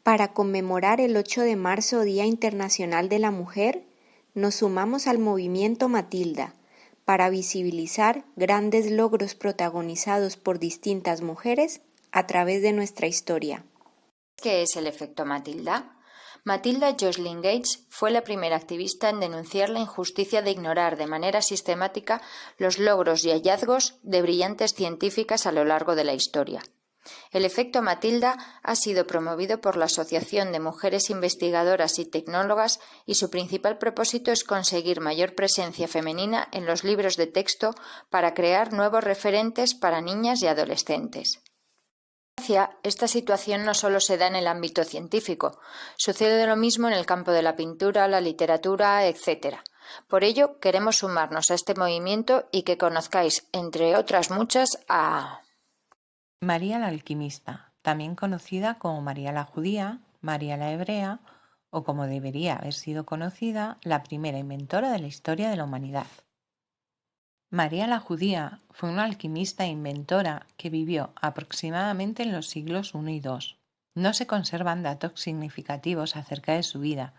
Para conmemorar el 8 de marzo, Día Internacional de la Mujer, nos sumamos al movimiento Matilda para visibilizar grandes logros protagonizados por distintas mujeres a través de nuestra historia. ¿Qué es el efecto Matilda? Matilda Joslyn Gates fue la primera activista en denunciar la injusticia de ignorar de manera sistemática los logros y hallazgos de brillantes científicas a lo largo de la historia. El efecto Matilda ha sido promovido por la Asociación de Mujeres Investigadoras y Tecnólogas y su principal propósito es conseguir mayor presencia femenina en los libros de texto para crear nuevos referentes para niñas y adolescentes. Esta situación no solo se da en el ámbito científico, sucede lo mismo en el campo de la pintura, la literatura, etc. Por ello, queremos sumarnos a este movimiento y que conozcáis, entre otras muchas, a María la Alquimista, también conocida como María la Judía, María la Hebrea o como debería haber sido conocida, la primera inventora de la historia de la humanidad. María la Judía fue una alquimista e inventora que vivió aproximadamente en los siglos I y II. No se conservan datos significativos acerca de su vida,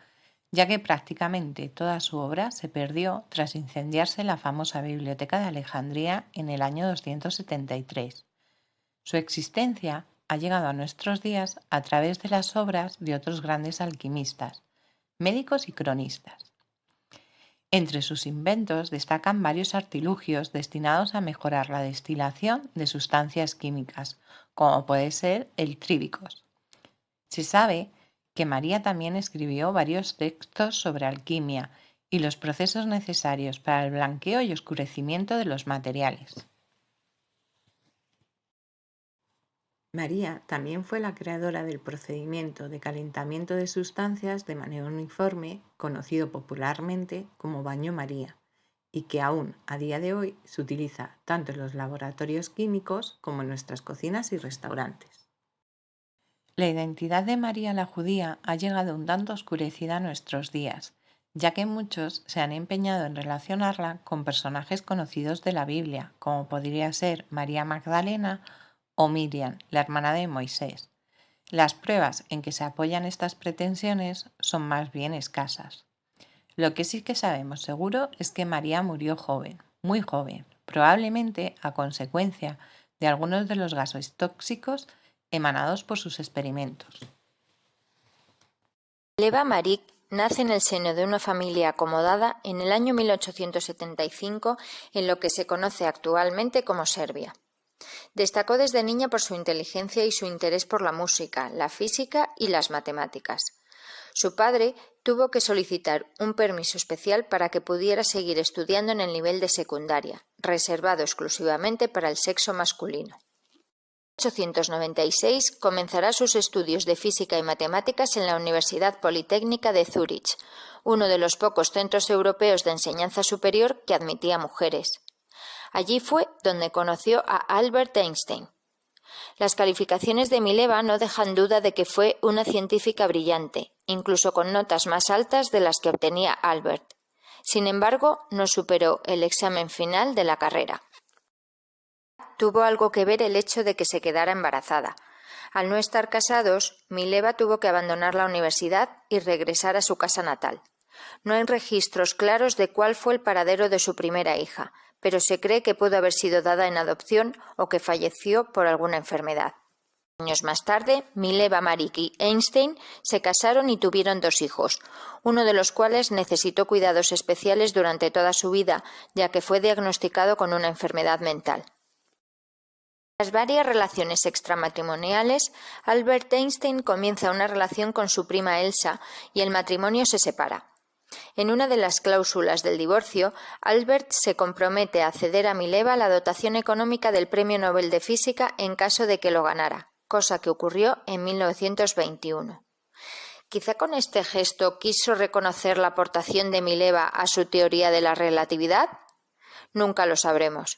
ya que prácticamente toda su obra se perdió tras incendiarse la famosa Biblioteca de Alejandría en el año 273. Su existencia ha llegado a nuestros días a través de las obras de otros grandes alquimistas, médicos y cronistas. Entre sus inventos destacan varios artilugios destinados a mejorar la destilación de sustancias químicas, como puede ser el tríbicos. Se sabe que María también escribió varios textos sobre alquimia y los procesos necesarios para el blanqueo y oscurecimiento de los materiales. María también fue la creadora del procedimiento de calentamiento de sustancias de manera uniforme, conocido popularmente como baño María, y que aún a día de hoy se utiliza tanto en los laboratorios químicos como en nuestras cocinas y restaurantes. La identidad de María la Judía ha llegado un tanto oscurecida a nuestros días, ya que muchos se han empeñado en relacionarla con personajes conocidos de la Biblia, como podría ser María Magdalena o Miriam, la hermana de Moisés. Las pruebas en que se apoyan estas pretensiones son más bien escasas. Lo que sí que sabemos seguro es que María murió joven, muy joven, probablemente a consecuencia de algunos de los gases tóxicos emanados por sus experimentos. Mileva Marić nace en el seno de una familia acomodada en el año 1875 en lo que se conoce actualmente como Serbia. Destacó desde niña por su inteligencia y su interés por la música, la física y las matemáticas. Su padre tuvo que solicitar un permiso especial para que pudiera seguir estudiando en el nivel de secundaria, reservado exclusivamente para el sexo masculino. En 1896 comenzará sus estudios de física y matemáticas en la Universidad Politécnica de Zúrich, uno de los pocos centros europeos de enseñanza superior que admitía mujeres. Allí fue donde conoció a Albert Einstein. Las calificaciones de Mileva no dejan duda de que fue una científica brillante, incluso con notas más altas de las que obtenía Albert. Sin embargo, no superó el examen final de la carrera. Tuvo algo que ver el hecho de que se quedara embarazada. Al no estar casados, Mileva tuvo que abandonar la universidad y regresar a su casa natal. No hay registros claros de cuál fue el paradero de su primera hija, pero se cree que pudo haber sido dada en adopción o que falleció por alguna enfermedad. Años más tarde, Mileva Marić y Einstein se casaron y tuvieron 2 hijos, uno de los cuales necesitó cuidados especiales durante toda su vida, ya que fue diagnosticado con una enfermedad mental. Tras varias relaciones extramatrimoniales, Albert Einstein comienza una relación con su prima Elsa y el matrimonio se separa. En una de las cláusulas del divorcio, Albert se compromete a ceder a Mileva la dotación económica del Premio Nobel de Física en caso de que lo ganara, cosa que ocurrió en 1921. Quizá con este gesto quiso reconocer la aportación de Mileva a su teoría de la relatividad. Nunca lo sabremos.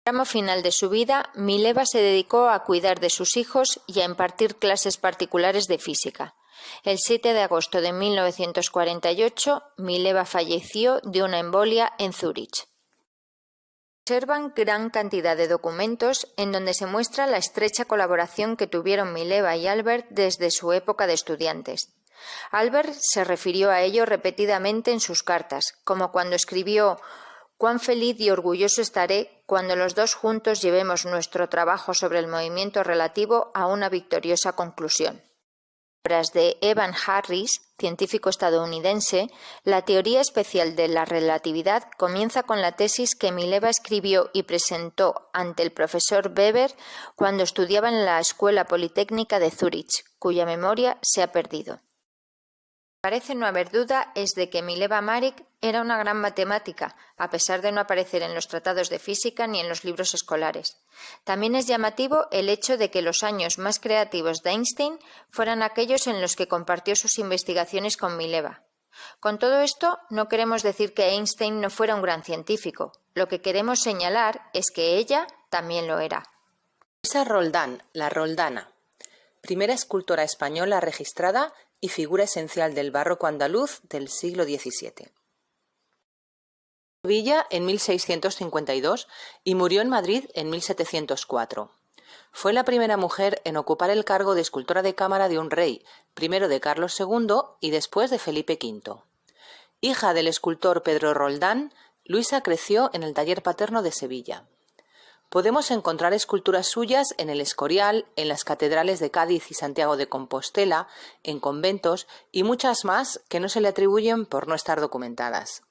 En el tramo final de su vida, Mileva se dedicó a cuidar de sus hijos y a impartir clases particulares de física. El 7 de agosto de 1948, Mileva falleció de una embolia en Zúrich. Observan gran cantidad de documentos en donde se muestra la estrecha colaboración que tuvieron Mileva y Albert desde su época de estudiantes. Albert se refirió a ello repetidamente en sus cartas, como cuando escribió: «Cuán feliz y orgulloso estaré cuando los dos juntos llevemos nuestro trabajo sobre el movimiento relativo a una victoriosa conclusión». Obras de Evan Harris, científico estadounidense, la teoría especial de la relatividad comienza con la tesis que Mileva escribió y presentó ante el profesor Weber cuando estudiaba en la Escuela Politécnica de Zúrich, cuya memoria se ha perdido. Parece no haber duda es de que Mileva Maric era una gran matemática, a pesar de no aparecer en los tratados de física ni en los libros escolares. También es llamativo el hecho de que los años más creativos de Einstein fueran aquellos en los que compartió sus investigaciones con Mileva. Con todo esto, no queremos decir que Einstein no fuera un gran científico. Lo que queremos señalar es que ella también lo era. Luisa Roldán, la Roldana, primera escultora española registrada y figura esencial del barroco andaluz del siglo XVII. Sevilla en 1652 y murió en Madrid en 1704. Fue la primera mujer en ocupar el cargo de escultora de cámara de un rey, primero de Carlos II y después de Felipe V. Hija del escultor Pedro Roldán, Luisa creció en el taller paterno de Sevilla. Podemos encontrar esculturas suyas en el Escorial, en las catedrales de Cádiz y Santiago de Compostela, en conventos y muchas más que no se le atribuyen por no estar documentadas.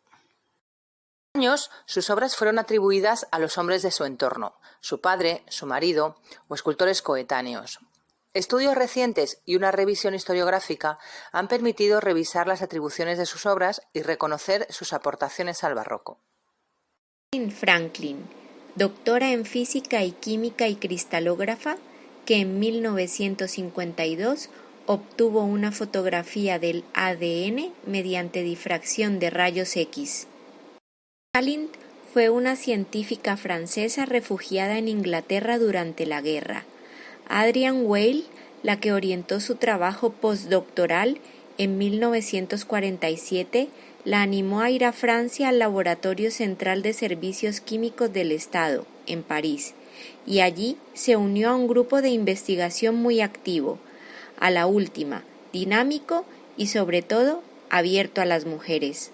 Años, sus obras fueron atribuidas a los hombres de su entorno, su padre, su marido o escultores coetáneos. Estudios recientes y una revisión historiográfica han permitido revisar las atribuciones de sus obras y reconocer sus aportaciones al barroco. Franklin, doctora en física y química y cristalógrafa, que en 1952 obtuvo una fotografía del ADN mediante difracción de rayos X. Rosalind fue una científica francesa refugiada en Inglaterra durante la guerra. Adrian Weil, la que orientó su trabajo postdoctoral en 1947, la animó a ir a Francia al Laboratorio Central de Servicios Químicos del Estado, en París, y allí se unió a un grupo de investigación muy activo, a la última, dinámico y sobre todo abierto a las mujeres.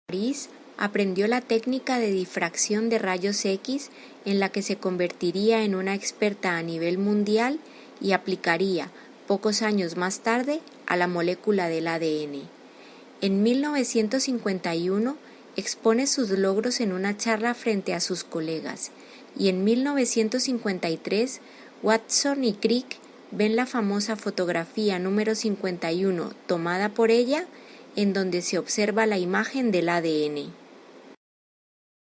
París aprendió la técnica de difracción de rayos X en la que se convertiría en una experta a nivel mundial y aplicaría, pocos años más tarde, a la molécula del ADN. En 1951 expone sus logros en una charla frente a sus colegas y en 1953 Watson y Crick ven la famosa fotografía número 51 tomada por ella en donde se observa la imagen del ADN.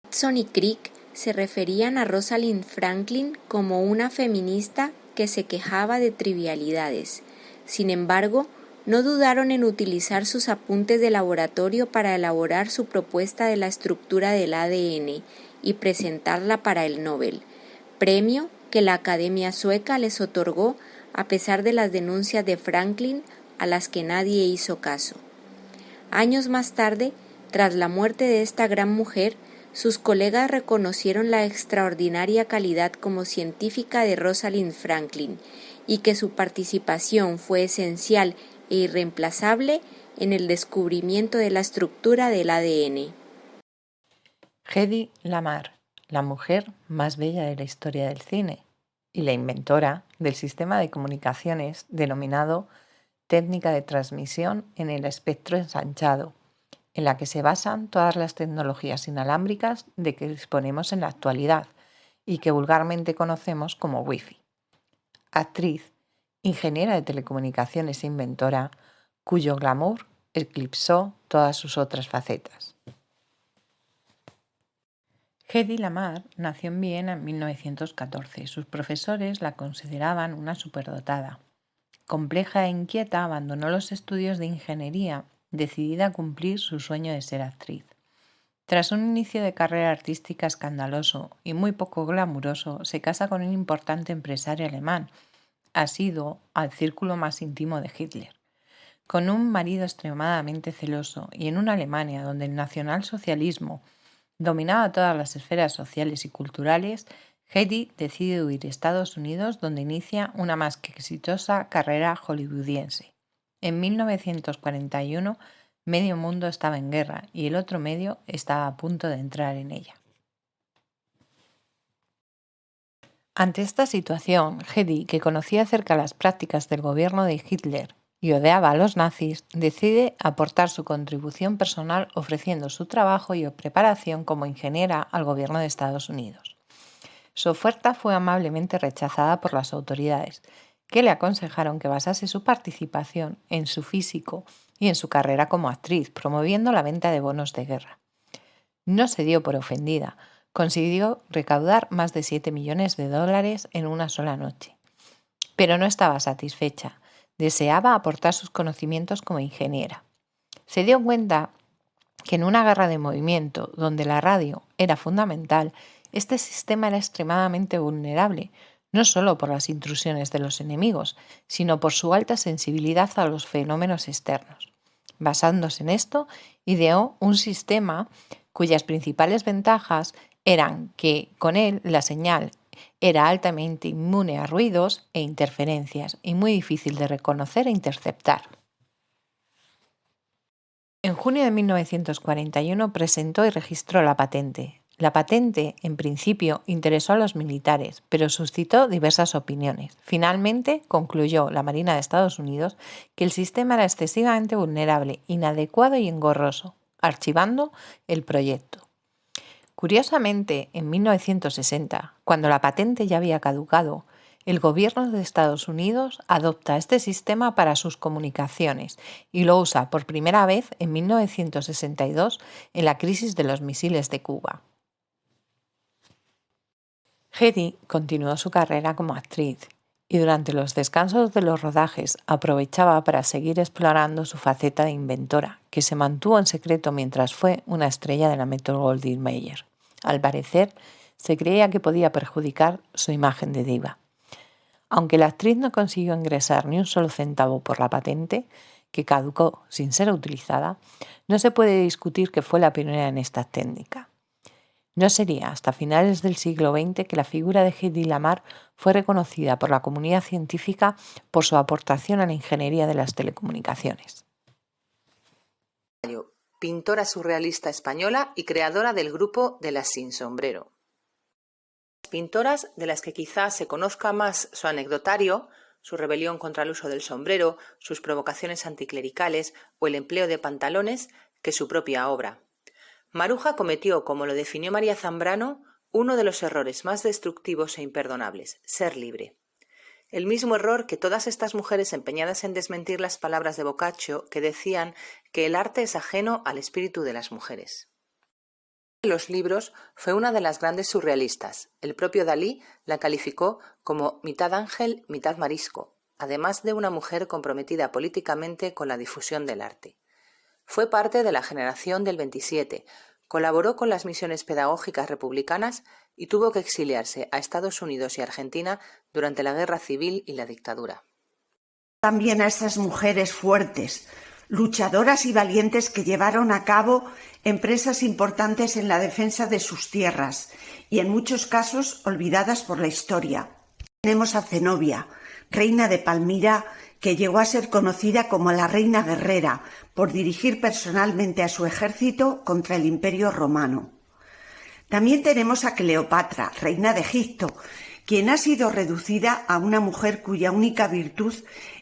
Watson y Crick se referían a Rosalind Franklin como una feminista que se quejaba de trivialidades. Sin embargo, no dudaron en utilizar sus apuntes de laboratorio para elaborar su propuesta de la estructura del ADN y presentarla para el Nobel, premio que la Academia Sueca les otorgó a pesar de las denuncias de Franklin a las que nadie hizo caso. Años más tarde, tras la muerte de esta gran mujer, sus colegas reconocieron la extraordinaria calidad como científica de Rosalind Franklin y que su participación fue esencial e irreemplazable en el descubrimiento de la estructura del ADN. Hedy Lamarr, la mujer más bella de la historia del cine y la inventora del sistema de comunicaciones denominado técnica de transmisión en el espectro ensanchado, en la que se basan todas las tecnologías inalámbricas de que disponemos en la actualidad y que vulgarmente conocemos como Wi-Fi. Actriz, ingeniera de telecomunicaciones e inventora, cuyo glamour eclipsó todas sus otras facetas. Hedy Lamarr nació en Viena en 1914. Sus profesores la consideraban una superdotada. Compleja e inquieta, abandonó los estudios de ingeniería, decidida a cumplir su sueño de ser actriz. Tras un inicio de carrera artística escandaloso y muy poco glamuroso, se casa con un importante empresario alemán, asiduo al círculo más íntimo de Hitler. Con un marido extremadamente celoso y en una Alemania donde el nacionalsocialismo Dominaba todas las esferas sociales y culturales, Hedy decide huir a Estados Unidos, donde inicia una más que exitosa carrera hollywoodiense. En 1941, medio mundo estaba en guerra y el otro medio estaba a punto de entrar en ella. Ante esta situación, Hedy, que conocía acerca las prácticas del gobierno de Hitler y odiaba a los nazis, decide aportar su contribución personal ofreciendo su trabajo y preparación como ingeniera al gobierno de Estados Unidos. Su oferta fue amablemente rechazada por las autoridades, que le aconsejaron que basase su participación en su físico y en su carrera como actriz, promoviendo la venta de bonos de guerra. No se dio por ofendida, consiguió recaudar más de $7 millones en una sola noche. Pero no estaba satisfecha, deseaba aportar sus conocimientos como ingeniera. Se dio cuenta que en una guerra de movimiento, donde la radio era fundamental, este sistema era extremadamente vulnerable, no solo por las intrusiones de los enemigos, sino por su alta sensibilidad a los fenómenos externos. Basándose en esto, ideó un sistema cuyas principales ventajas eran que con él la señal era altamente inmune a ruidos e interferencias y muy difícil de reconocer e interceptar. En junio de 1941 presentó y registró la patente. La patente, en principio, interesó a los militares, pero suscitó diversas opiniones. Finalmente, concluyó la Marina de Estados Unidos que el sistema era excesivamente vulnerable, inadecuado y engorroso, archivando el proyecto. Curiosamente, en 1960, cuando la patente ya había caducado, el gobierno de Estados Unidos adopta este sistema para sus comunicaciones y lo usa por primera vez en 1962 en la crisis de los misiles de Cuba. Hedy continuó su carrera como actriz y durante los descansos de los rodajes aprovechaba para seguir explorando su faceta de inventora, que se mantuvo en secreto mientras fue una estrella de la Metro-Goldwyn-Mayer. Al parecer, se creía que podía perjudicar su imagen de diva. Aunque la actriz no consiguió ingresar ni un solo centavo por la patente, que caducó sin ser utilizada, no se puede discutir que fue la pionera en esta técnica. No sería hasta finales del siglo XX que la figura de Hedy Lamarr fue reconocida por la comunidad científica por su aportación a la ingeniería de las telecomunicaciones. Pintora surrealista española y creadora del grupo de las Sin Sombrero. Pintoras de las que quizás se conozca más su anecdotario, su rebelión contra el uso del sombrero, sus provocaciones anticlericales o el empleo de pantalones, que su propia obra. Maruja cometió, como lo definió María Zambrano, uno de los errores más destructivos e imperdonables: ser libre. El mismo error que todas estas mujeres empeñadas en desmentir las palabras de Boccaccio, que decían que el arte es ajeno al espíritu de las mujeres. En los libros fue una de las grandes surrealistas. El propio Dalí la calificó como mitad ángel, mitad marisco, además de una mujer comprometida políticamente con la difusión del arte. Fue parte de la generación del 27, colaboró con las misiones pedagógicas republicanas y tuvo que exiliarse a Estados Unidos y Argentina durante la Guerra Civil y la dictadura. También a esas mujeres fuertes, luchadoras y valientes que llevaron a cabo empresas importantes en la defensa de sus tierras y en muchos casos olvidadas por la historia. Tenemos a Zenobia, reina de Palmira, que llegó a ser conocida como la reina guerrera por dirigir personalmente a su ejército contra el Imperio Romano. También tenemos a Cleopatra, reina de Egipto, quien ha sido reducida a una mujer cuya única virtud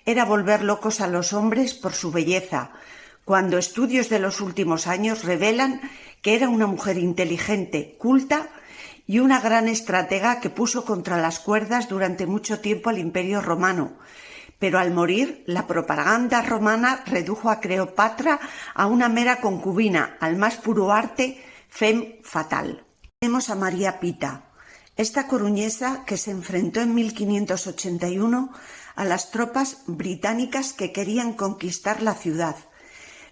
era volver locos a los hombres por su belleza, cuando estudios de los últimos años revelan que era una mujer inteligente, culta y una gran estratega que puso contra las cuerdas durante mucho tiempo al Imperio Romano. Pero al morir, la propaganda romana redujo a Cleopatra a una mera concubina, al más puro arte, femme fatale. Tenemos a María Pita, esta coruñesa que se enfrentó en 1581 a las tropas británicas que querían conquistar la ciudad.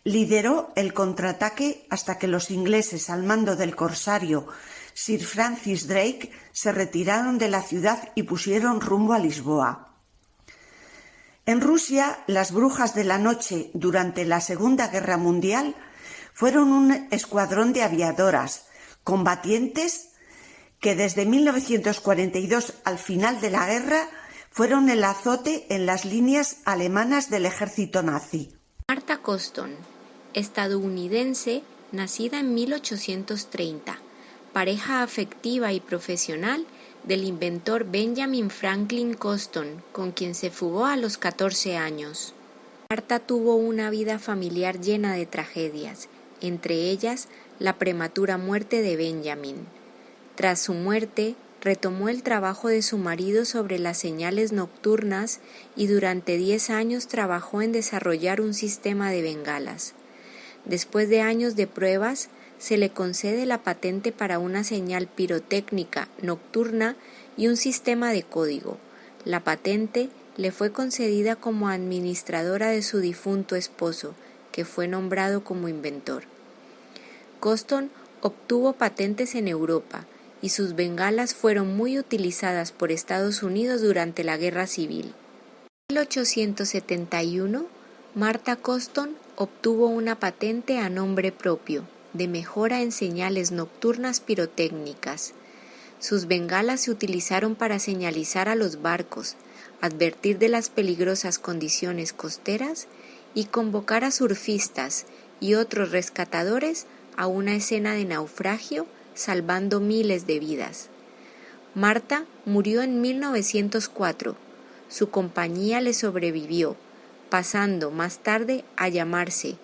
Lideró el contraataque hasta que los ingleses, al mando del corsario Sir Francis Drake, se retiraron de la ciudad y pusieron rumbo a Lisboa. En Rusia, las brujas de la noche durante la Segunda Guerra Mundial fueron un escuadrón de aviadoras combatientes que desde 1942, al final de la guerra, fueron el azote en las líneas alemanas del ejército nazi. Martha Coston, estadounidense, nacida en 1830, pareja afectiva y profesional del inventor Benjamin Franklin Coston, con quien se fugó a los 14 años. Martha tuvo una vida familiar llena de tragedias, entre ellas la prematura muerte de Benjamin. Tras su muerte, retomó el trabajo de su marido sobre las señales nocturnas y durante 10 años trabajó en desarrollar un sistema de bengalas. Después de años de pruebas, se le concede la patente para una señal pirotécnica nocturna y un sistema de código. La patente le fue concedida como administradora de su difunto esposo, que fue nombrado como inventor. Coston obtuvo patentes en Europa y sus bengalas fueron muy utilizadas por Estados Unidos durante la Guerra Civil. En 1871, Martha Coston obtuvo una patente a nombre propio de mejora en señales nocturnas pirotécnicas. Sus bengalas se utilizaron para señalizar a los barcos, advertir de las peligrosas condiciones costeras y convocar a surfistas y otros rescatadores a una escena de naufragio, salvando miles de vidas. Martha murió en 1904. Su compañía le sobrevivió, pasando más tarde a llamarse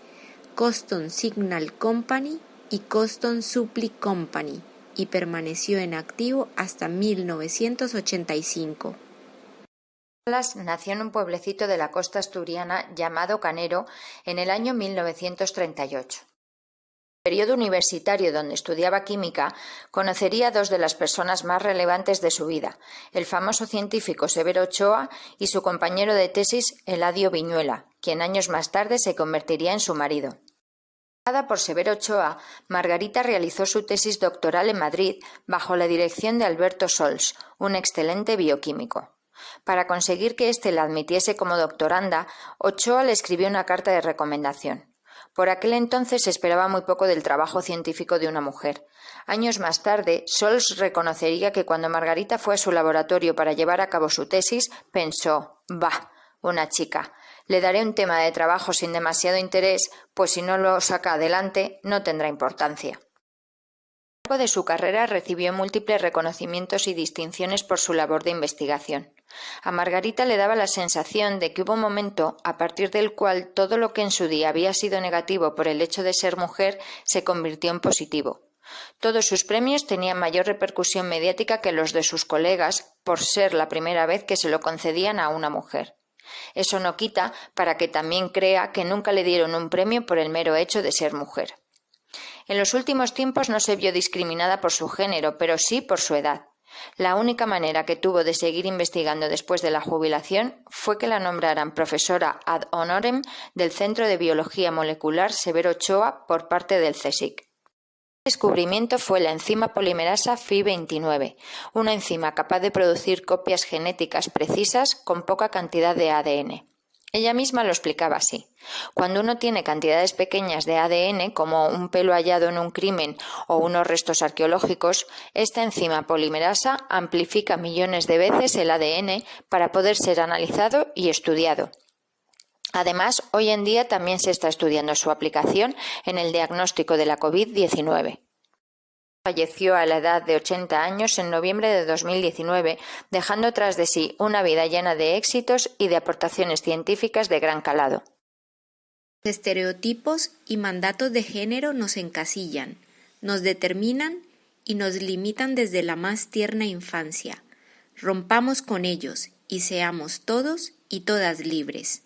Coston Signal Company y Coston Supply Company, y permaneció en activo hasta 1985. Nació en un pueblecito de la costa asturiana llamado Canero en el año 1938. En el periodo universitario donde estudiaba química, conocería a dos de las personas más relevantes de su vida, el famoso científico Severo Ochoa y su compañero de tesis Eladio Viñuela, quien años más tarde se convertiría en su marido. Por Severo Ochoa, Margarita realizó su tesis doctoral en Madrid bajo la dirección de Alberto Sols, un excelente bioquímico. Para conseguir que éste la admitiese como doctoranda, Ochoa le escribió una carta de recomendación. Por aquel entonces se esperaba muy poco del trabajo científico de una mujer. Años más tarde, Sols reconocería que cuando Margarita fue a su laboratorio para llevar a cabo su tesis, pensó: «Bah, una chica. Le daré un tema de trabajo sin demasiado interés, pues si no lo saca adelante, no tendrá importancia». A lo largo de su carrera recibió múltiples reconocimientos y distinciones por su labor de investigación. A Margarita le daba la sensación de que hubo un momento a partir del cual todo lo que en su día había sido negativo por el hecho de ser mujer se convirtió en positivo. Todos sus premios tenían mayor repercusión mediática que los de sus colegas por ser la primera vez que se lo concedían a una mujer. Eso no quita para que también crea que nunca le dieron un premio por el mero hecho de ser mujer. En los últimos tiempos no se vio discriminada por su género, pero sí por su edad. La única manera que tuvo de seguir investigando después de la jubilación fue que la nombraran profesora ad honorem del Centro de Biología Molecular Severo Ochoa por parte del CSIC. El descubrimiento fue la enzima polimerasa Fi29, una enzima capaz de producir copias genéticas precisas con poca cantidad de ADN. Ella misma lo explicaba así: cuando uno tiene cantidades pequeñas de ADN, como un pelo hallado en un crimen o unos restos arqueológicos, esta enzima polimerasa amplifica millones de veces el ADN para poder ser analizado y estudiado. Además, hoy en día también se está estudiando su aplicación en el diagnóstico de la COVID-19. Falleció a la edad de 80 años en noviembre de 2019, dejando tras de sí una vida llena de éxitos y de aportaciones científicas de gran calado. Los estereotipos y mandatos de género nos encasillan, nos determinan y nos limitan desde la más tierna infancia. Rompamos con ellos y seamos todos y todas libres.